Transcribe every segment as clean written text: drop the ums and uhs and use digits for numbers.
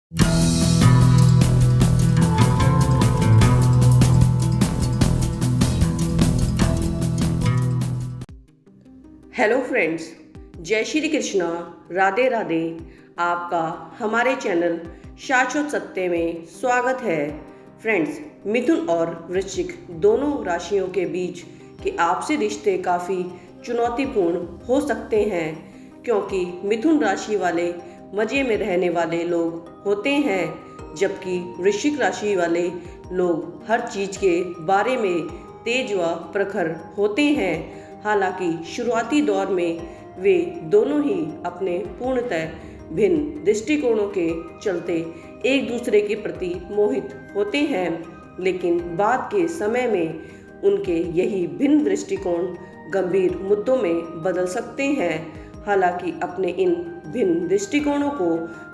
Hello friends, जय श्री कृष्णा, राधे राधे। आपका हमारे चैनल शाश्वत सत्य में स्वागत है। फ्रेंड्स, मिथुन और वृश्चिक दोनों राशियों के बीच के आपसी रिश्ते काफ़ी चुनौतीपूर्ण हो सकते हैं, क्योंकि मिथुन राशि वाले मज़े में रहने वाले लोग होते हैं, जबकि वृश्चिक राशि वाले लोग हर चीज़ के बारे में तेज व प्रखर होते हैं। हालांकि शुरुआती दौर में वे दोनों ही अपने पूर्णतः भिन्न दृष्टिकोणों के चलते एक दूसरे के प्रति मोहित होते हैं, लेकिन बाद के समय में उनके यही भिन्न दृष्टिकोण गंभीर मुद्दों में बदल सकते हैं। हालांकि अपने इन भिन्न दृष्टिकोणों को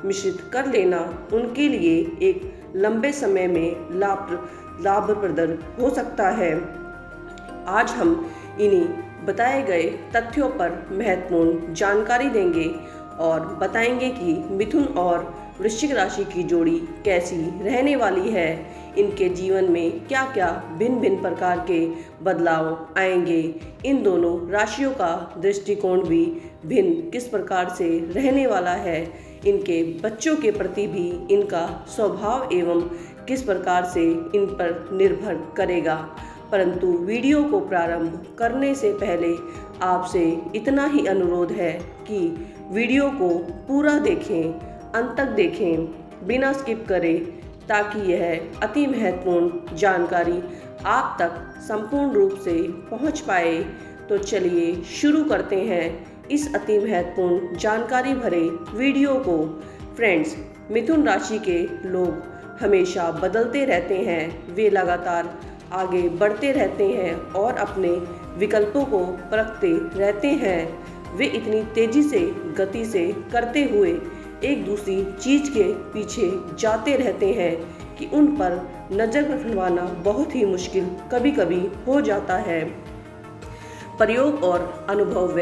मिश्रित कर लेना उनके लिए एक लंबे समय में लाभप्रद हो सकता है। आज हम इन्हीं बताए गए तथ्यों पर महत्वपूर्ण जानकारी देंगे और बताएंगे कि मिथुन और वृश्चिक राशि की जोड़ी कैसी रहने वाली है, इनके जीवन में क्या क्या भिन्न भिन्न प्रकार के बदलाव आएंगे, इन दोनों राशियों का दृष्टिकोण भी भिन्न किस प्रकार से रहने वाला है, इनके बच्चों के प्रति भी इनका स्वभाव एवं किस प्रकार से इन पर निर्भर करेगा। परंतु वीडियो को प्रारंभ करने से पहले आपसे इतना ही अनुरोध है कि वीडियो को पूरा देखें, अंत तक देखें, बिना स्किप करें, ताकि यह अति महत्वपूर्ण जानकारी आप तक संपूर्ण रूप से पहुंच पाए। तो चलिए शुरू करते हैं इस अति महत्वपूर्ण जानकारी भरे वीडियो को। फ्रेंड्स, मिथुन राशि के लोग हमेशा बदलते रहते हैं, वे लगातार आगे बढ़ते रहते हैं और अपने विकल्पों को परखते रहते हैं। वे इतनी तेजी से गति से करते हुए एक दूसरी चीज के पीछे जाते रहते हैं कि उन पर नजर रखवाना बहुत ही मुश्किल कभी कभी हो जाता है। प्रयोग और अनुभव व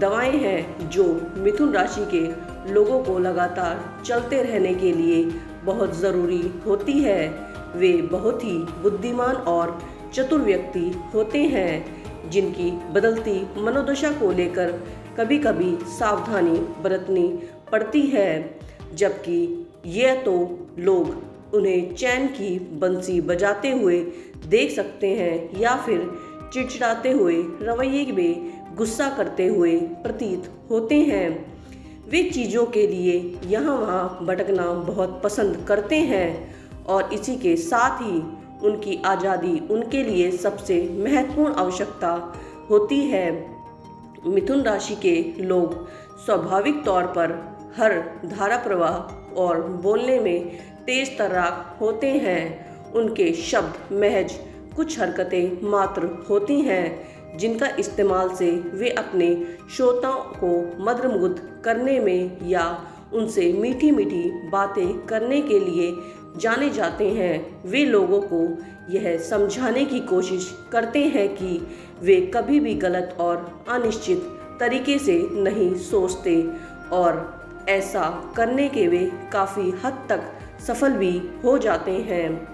दवाएं हैं जो मिथुन राशि के लोगों को लगातार चलते रहने के लिए बहुत ज़रूरी होती है। वे बहुत ही बुद्धिमान और चतुर व्यक्ति होते हैं, जिनकी बदलती मनोदशा को लेकर कभी कभी सावधानी बरतनी पड़ती है, जबकि यह तो लोग उन्हें चैन की बंसी बजाते हुए देख सकते हैं या फिर चिड़चिड़ाते हुए रवैये में गुस्सा करते हुए प्रतीत होते हैं। वे चीज़ों के लिए यहाँ वहाँ भटकना बहुत पसंद करते हैं और इसी के साथ ही उनकी आज़ादी उनके लिए सबसे महत्वपूर्ण आवश्यकता होती है। मिथुन राशि के लोग स्वाभाविक तौर पर हर धारा प्रवाह और बोलने में तेज तर्राक होते हैं। उनके शब्द महज कुछ हरकतें मात्र होती हैं, जिनका इस्तेमाल से वे अपने श्रोताओं को मंत्रमुग्ध करने में या उनसे मीठी मीठी बातें करने के लिए जाने जाते हैं। वे लोगों को यह समझाने की कोशिश करते हैं कि वे कभी भी गलत और अनिश्चित तरीके से नहीं सोचते और ऐसा करने के वे काफ़ी हद तक सफल भी हो जाते हैं।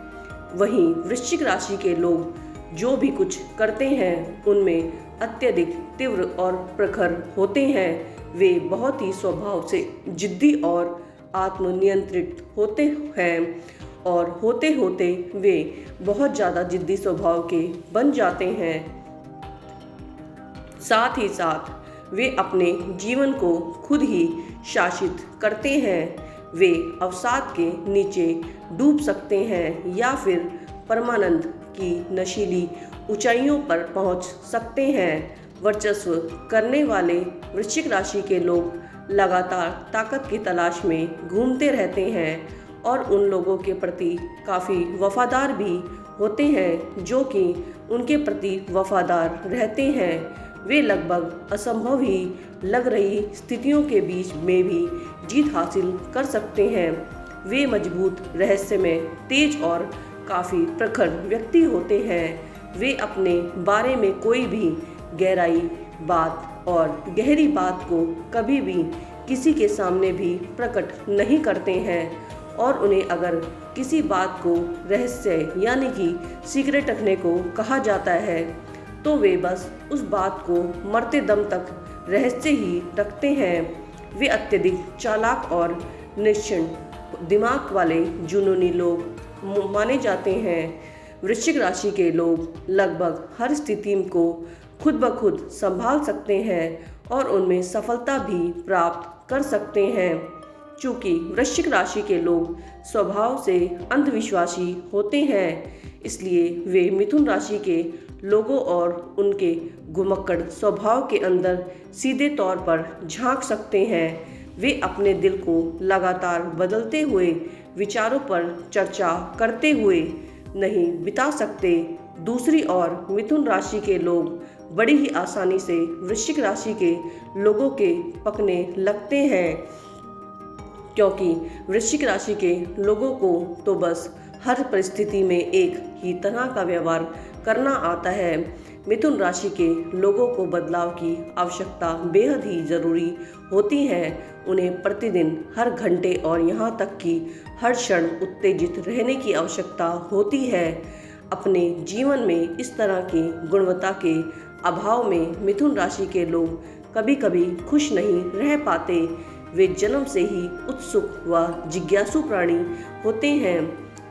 वहीं वृश्चिक राशि के लोग जो भी कुछ करते हैं उनमें अत्यधिक तीव्र और प्रखर होते हैं। वे बहुत ही स्वभाव से जिद्दी और आत्मनियंत्रित होते हैं और होते होते वे बहुत ज़्यादा जिद्दी स्वभाव के बन जाते हैं। साथ ही साथ वे अपने जीवन को खुद ही शासित करते हैं। वे अवसाद के नीचे डूब सकते हैं या फिर परमानंद की नशीली ऊंचाइयों पर पहुंच सकते हैं। वर्चस्व करने वाले वृश्चिक राशि के लोग लगातार ताकत की तलाश में घूमते रहते हैं और उन लोगों के प्रति काफ़ी वफादार भी होते हैं जो कि उनके प्रति वफादार रहते हैं। वे लगभग असंभव ही लग रही स्थितियों के बीच में भी जीत हासिल कर सकते हैं। वे मजबूत, रहस्यमय, तेज और काफ़ी प्रखर व्यक्ति होते हैं। वे अपने बारे में कोई भी गहरी बात को कभी भी किसी के सामने भी प्रकट नहीं करते हैं और उन्हें अगर किसी बात को रहस्य यानी कि सीक्रेट रखने को कहा जाता है तो वे बस उस बात को मरते दम तक रहस्य ही रखते हैं। वे अत्यधिक चालाक और निश्चल दिमाग वाले जुनूनी लोग माने जाते हैं। वृश्चिक राशि के लोग लगभग हर स्थिति को खुद ब खुद संभाल सकते हैं और उनमें सफलता भी प्राप्त कर सकते हैं। चूँकि वृश्चिक राशि के लोग स्वभाव से अंधविश्वासी होते हैं, इसलिए वे मिथुन राशि के लोगों और उनके घुमक्कड़ स्वभाव के अंदर सीधे तौर पर झांक सकते हैं। वे अपने दिल को लगातार बदलते हुए विचारों पर चर्चा करते हुए नहीं बिता सकते। दूसरी ओर मिथुन राशि के लोग बड़ी ही आसानी से वृश्चिक राशि के लोगों के पकने लगते हैं, क्योंकि वृश्चिक राशि के लोगों को तो बस हर परिस्थिति में एक ही तरह का व्यवहार करना आता है। मिथुन राशि के लोगों को बदलाव की आवश्यकता बेहद ही ज़रूरी होती है। उन्हें प्रतिदिन हर घंटे और यहाँ तक कि हर क्षण उत्तेजित रहने की आवश्यकता होती है। अपने जीवन में इस तरह की गुणवत्ता के अभाव में मिथुन राशि के लोग कभी कभी खुश नहीं रह पाते। वे जन्म से ही उत्सुक व जिज्ञासु प्राणी होते हैं,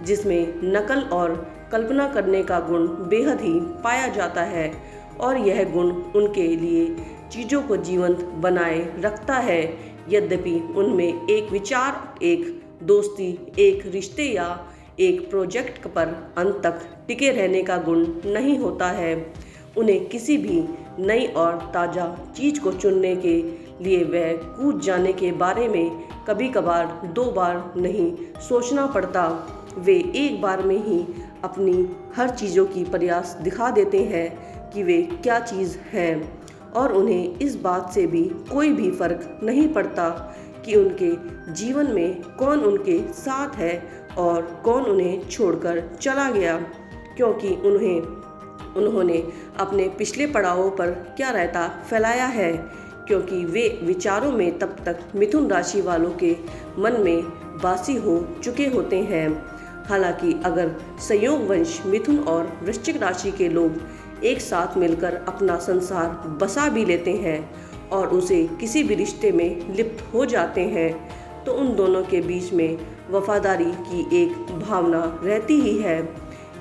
जिसमें नकल और कल्पना करने का गुण बेहद ही पाया जाता है और यह गुण उनके लिए चीज़ों को जीवंत बनाए रखता है। यद्यपि उनमें एक विचार, एक दोस्ती, एक रिश्ते या एक प्रोजेक्ट पर अंत तक टिके रहने का गुण नहीं होता है। उन्हें किसी भी नई और ताज़ा चीज़ को चुनने के लिए वह कूद जाने के बारे में कभी कभार 2 बार नहीं सोचना पड़ता। वे एक बार में ही अपनी हर चीज़ों की प्रयास दिखा देते हैं कि वे क्या चीज़ हैं और उन्हें इस बात से भी कोई भी फर्क नहीं पड़ता कि उनके जीवन में कौन उनके साथ है और कौन उन्हें छोड़कर चला गया, क्योंकि उन्होंने अपने पिछले पड़ावों पर क्या रायता फैलाया है। क्योंकि वे विचारों में तब तक मिथुन राशि वालों के मन में बासी हो चुके होते हैं। हालांकि अगर संयोगवश मिथुन और वृश्चिक राशि के लोग एक साथ मिलकर अपना संसार बसा भी लेते हैं और उसे किसी भी रिश्ते में लिप्त हो जाते हैं, तो उन दोनों के बीच में वफादारी की एक भावना रहती ही है।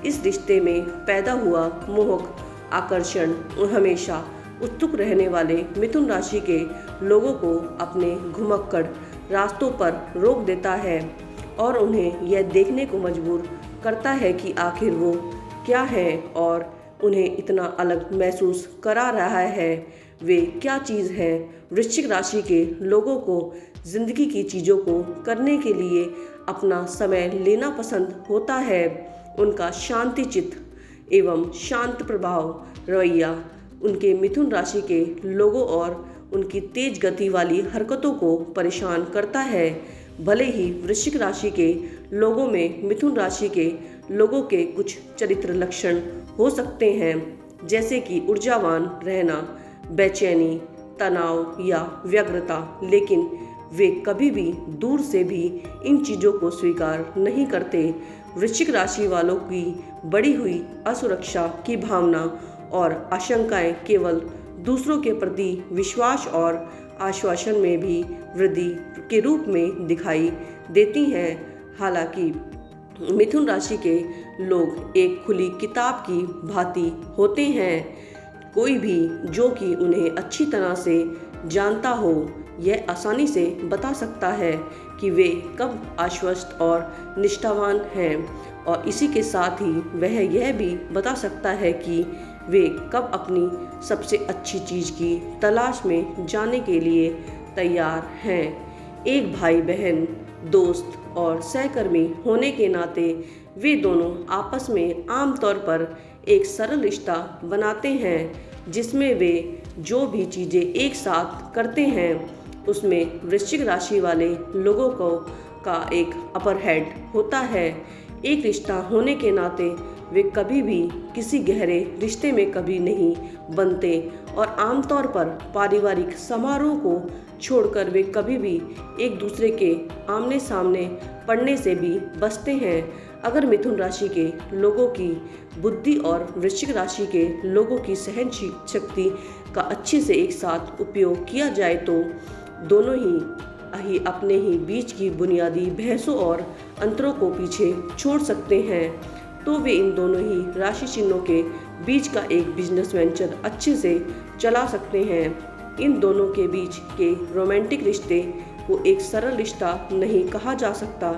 इस रिश्ते में पैदा हुआ मोहक आकर्षण हमेशा उत्सुक रहने वाले मिथुन राशि के लोगों को अपने घुमक्कड़ रास्तों पर रोक देता है और उन्हें यह देखने को मजबूर करता है कि आखिर वो क्या है और उन्हें इतना अलग महसूस करा रहा है। वे क्या चीज़ है। वृश्चिक राशि के लोगों को जिंदगी की चीज़ों को करने के लिए अपना समय लेना पसंद होता है। उनका शांति चित्त एवं शांत प्रभाव रवैया उनके मिथुन राशि के लोगों और उनकी तेज गति वाली हरकतों को परेशान करता है। भले ही वृश्चिक राशि के लोगों में मिथुन राशि के लोगों के कुछ चरित्र लक्षण हो सकते हैं, जैसे कि ऊर्जावान रहना, बेचैनी, तनाव या व्यग्रता, लेकिन वे कभी भी दूर से भी इन चीज़ों को स्वीकार नहीं करते। वृश्चिक राशि वालों की बढ़ी हुई असुरक्षा की भावना और आशंकाएं केवल दूसरों के प्रति विश्वास और आश्वासन में भी वृद्धि के रूप में दिखाई देती हैं। हालांकि मिथुन राशि के लोग एक खुली किताब की भांति होते हैं। कोई भी जो कि उन्हें अच्छी तरह से जानता हो, यह आसानी से बता सकता है कि वे कब आश्वस्त और निष्ठावान हैं, और इसी के साथ ही वह यह भी बता सकता है कि वे कब अपनी सबसे अच्छी चीज़ की तलाश में जाने के लिए तैयार हैं। एक भाई बहन, दोस्त और सहकर्मी होने के नाते वे दोनों आपस में आमतौर पर एक सरल रिश्ता बनाते हैं, जिसमें वे जो भी चीज़ें एक साथ करते हैं उसमें वृश्चिक राशि वाले लोगों का एक अपर हैंड होता है। एक रिश्ता होने के नाते वे कभी भी किसी गहरे रिश्ते में कभी नहीं बनते और आमतौर पर पारिवारिक समारोह को छोड़कर वे कभी भी एक दूसरे के आमने सामने पड़ने से भी बचते हैं। अगर मिथुन राशि के लोगों की बुद्धि और वृश्चिक राशि के लोगों की सहन शक्ति का अच्छे से एक साथ उपयोग किया जाए तो दोनों ही अपने ही बीच की बुनियादी बहसों और अंतरों को पीछे छोड़ सकते हैं, तो वे इन दोनों ही राशि चिन्हों के बीच का एक बिजनेस वेंचर अच्छे से चला सकते हैं। इन दोनों के बीच के रोमांटिक रिश्ते को एक सरल रिश्ता नहीं कहा जा सकता,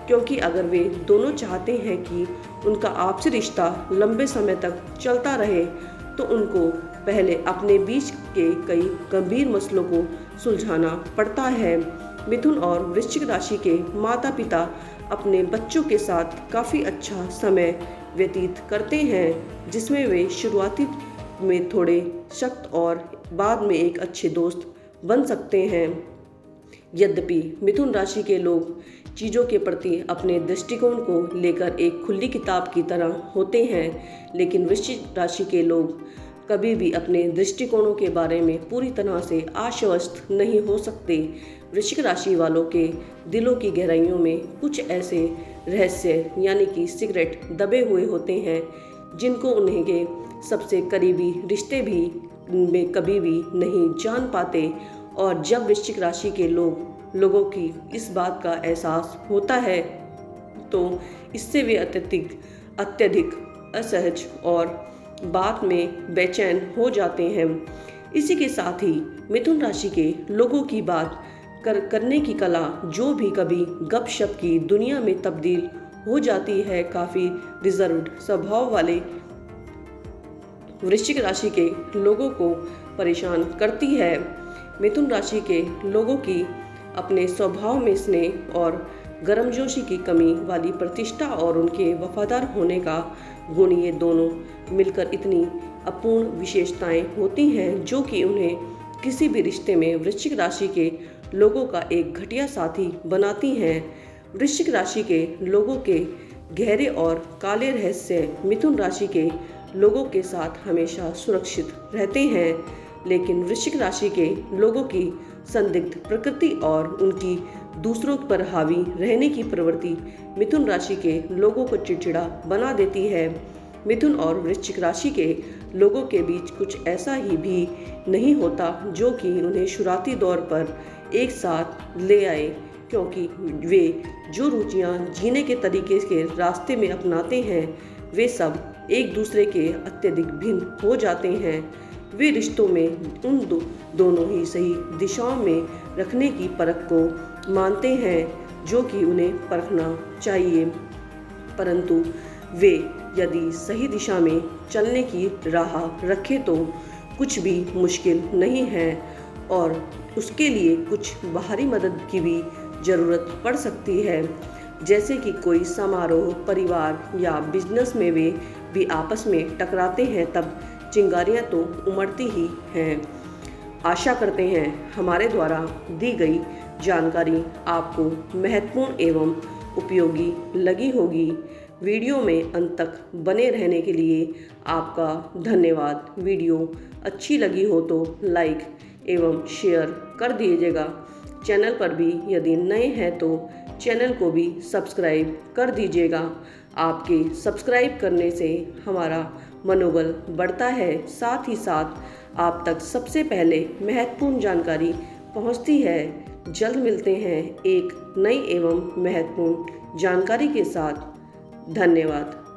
क्योंकि अगर वे दोनों चाहते हैं कि उनका आपसी रिश्ता लंबे समय तक चलता रहे तो उनको पहले अपने बीच के कई गंभीर मसलों को सुलझाना पड़ता है। मिथुन और वृश्चिक राशि के माता पिता अपने बच्चों के साथ काफ़ी अच्छा समय व्यतीत करते हैं, जिसमें वे शुरुआती में थोड़े सख्त और बाद में एक अच्छे दोस्त बन सकते हैं। यद्यपि मिथुन राशि के लोग चीज़ों के प्रति अपने दृष्टिकोण को लेकर एक खुली किताब की तरह होते हैं, लेकिन वृश्चिक राशि के लोग कभी भी अपने दृष्टिकोणों के बारे में पूरी तरह से आश्वस्त नहीं हो सकते। वृश्चिक राशि वालों के दिलों की गहराइयों में कुछ ऐसे रहस्य यानी कि सीक्रेट दबे हुए होते हैं जिनको उनके सबसे करीबी रिश्ते भी में कभी भी नहीं जान पाते। और जब वृश्चिक राशि के लोगों की इस बात का एहसास होता है तो इससे वे अत्यधिक असहज और बाद में बेचैन हो जाते हैं। इसी के साथ ही मिथुन राशि के लोगों की बात करने की कला जो भी कभी गपशप की दुनिया में तब्दील हो जाती है, काफ़ी रिजर्व्ड स्वभाव वाले वृश्चिक राशि के लोगों को परेशान करती है। मिथुन राशि के लोगों की अपने स्वभाव में स्नेह और गर्मजोशी की कमी वाली प्रतिष्ठा और उनके वफादार होने का गुण, ये दोनों मिलकर इतनी अपूर्ण विशेषताएं होती हैं जो कि उन्हें किसी भी रिश्ते में वृश्चिक राशि के लोगों का एक घटिया साथी बनाती हैं। वृश्चिक राशि के लोगों के गहरे और काले रहस्य मिथुन राशि के लोगों के साथ हमेशा सुरक्षित रहते हैं, लेकिन वृश्चिक राशि के लोगों की संदिग्ध प्रकृति और उनकी दूसरों पर हावी रहने की प्रवृत्ति मिथुन राशि के लोगों को चिड़चिड़ा बना देती है। मिथुन और वृश्चिक राशि के लोगों के बीच कुछ ऐसा ही भी नहीं होता जो कि उन्हें शुरुआती दौर पर एक साथ ले आए, क्योंकि वे जो रुचियां जीने के तरीके के रास्ते में अपनाते हैं वे सब एक दूसरे के अत्यधिक भिन्न हो जाते हैं। वे रिश्तों में उन दोनों ही सही दिशाओं में रखने की परख को मानते हैं जो कि उन्हें परखना चाहिए, परंतु वे यदि सही दिशा में चलने की राह रखें तो कुछ भी मुश्किल नहीं है और उसके लिए कुछ बाहरी मदद की भी ज़रूरत पड़ सकती है, जैसे कि कोई समारोह, परिवार या बिजनेस में वे भी आपस में टकराते हैं तब चिंगारियां तो उमड़ती ही हैं। आशा करते हैं हमारे द्वारा दी गई जानकारी आपको महत्वपूर्ण एवं उपयोगी लगी होगी। वीडियो में अंत तक बने रहने के लिए आपका धन्यवाद। वीडियो अच्छी लगी हो तो लाइक एवं शेयर कर दीजिएगा। चैनल पर भी यदि नए हैं तो चैनल को भी सब्सक्राइब कर दीजिएगा। आपके सब्सक्राइब करने से हमारा मनोबल बढ़ता है, साथ ही साथ आप तक सबसे पहले महत्वपूर्ण जानकारी पहुंचती है। जल्द मिलते हैं एक नई एवं महत्वपूर्ण जानकारी के साथ। धन्यवाद।